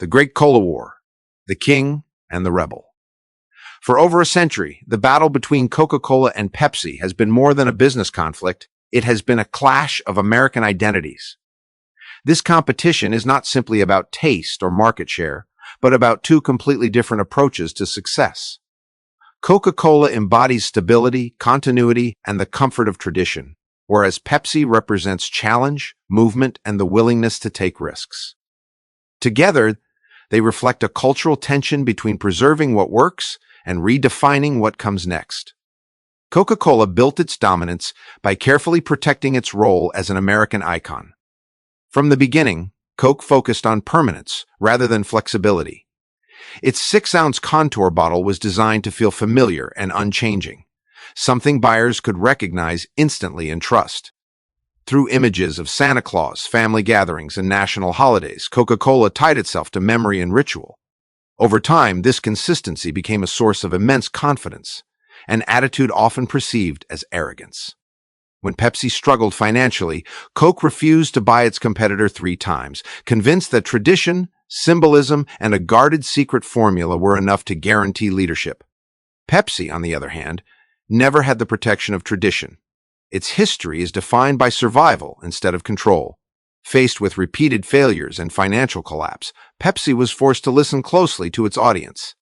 the Great Cola War, the King and the Rebel. For over a century, the battle between Coca-Cola and Pepsi has been more than a business conflict. It has been a clash of American identities. This competition is not simply about taste or market share, but about two completely different approaches to success. Coca-Cola embodies stability, continuity, and the comfort of tradition, whereas Pepsi represents challenge, movement, and the willingness to take risks. Together, they reflect a cultural tension between preserving what works and redefining what comes next. Coca-Cola built its dominance by carefully protecting its role as an American icon. From the beginning, Coke focused on permanence rather than flexibility. Its 6-ounce contour bottle was designed to feel familiar and unchanging, something buyers could recognize instantly and trust. Through images of Santa Claus, family gatherings, and national holidays, Coca-Cola tied itself to memory and ritual. Over time, this consistency became a source of immense confidence, an attitude often perceived as arrogance. When Pepsi struggled financially, Coke refused to buy its competitor 3 times, convinced that tradition, symbolism, and a guarded secret formula were enough to guarantee leadership. Pepsi, on the other hand, never had the protection of tradition. Its history is defined by survival instead of control. Faced with repeated failures and financial collapse, Pepsi was forced to listen closely to its audience.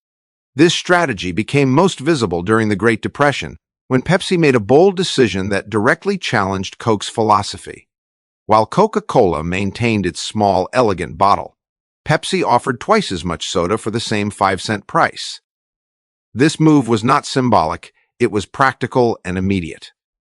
This strategy became most visible during the Great Depression, when Pepsi made a bold decision that directly challenged Coke's philosophy. While Coca-Cola maintained its small, elegant bottle, Pepsi offered twice as much soda for the same 5-cent price. This move was not symbolic, it was practical and immediate.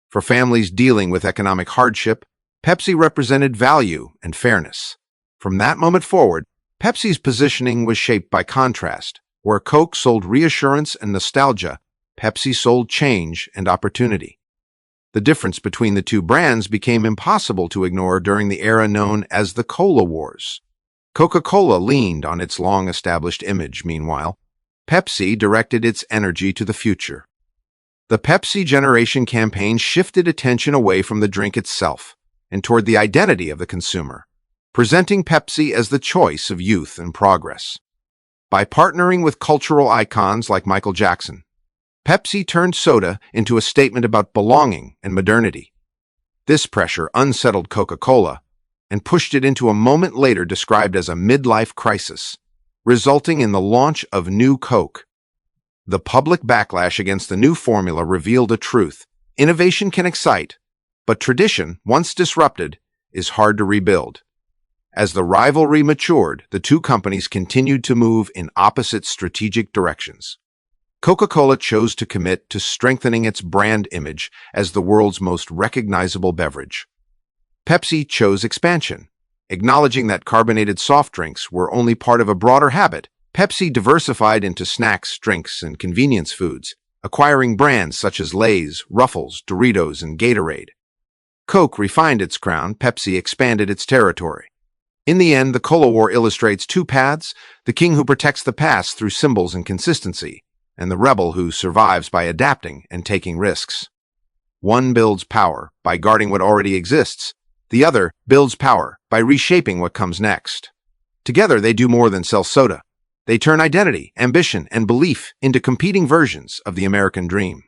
For families dealing with economic hardship, Pepsi represented value and fairness. From that moment forward, Pepsi's positioning was shaped by contrast. Where Coke sold reassurance and nostalgia, Pepsi sold change and opportunity. The difference between the two brands became impossible to ignore during the era known as the Cola Wars. Coca-Cola leaned on its long-established image, meanwhile. Pepsi directed its energy to the future. The Pepsi Generation campaign shifted attention away from the drink itself and toward the identity of the consumer, presenting Pepsi as the choice of youth and progress. By partnering with cultural icons like Michael Jackson, Pepsi turned soda into a statement about belonging and modernity. This pressure unsettled Coca-Cola and pushed it into a moment later described as a midlife crisis, resulting in the launch of New Coke. The public backlash against the new formula revealed a truth. Innovation can excite, but tradition, once disrupted, is hard to rebuild. As the rivalry matured, the two companies continued to move in opposite strategic directions. Coca-Cola chose to commit to strengthening its brand image as the world's most recognizable beverage. Pepsi chose expansion. Acknowledging that carbonated soft drinks were only part of a broader habit, Pepsi diversified into snacks, drinks, and convenience foods, acquiring brands such as Lay's, Ruffles, Doritos, and Gatorade. Coke refined its crown, Pepsi expanded its territory. In the end, the Cola War illustrates two paths: the king who protects the past through symbols and consistency, and the rebel who survives by adapting and taking risks. One builds power by guarding what already exists. The other builds power by reshaping what comes next. Together, they do more than sell soda. They turn identity, ambition, and belief into competing versions of the American dream.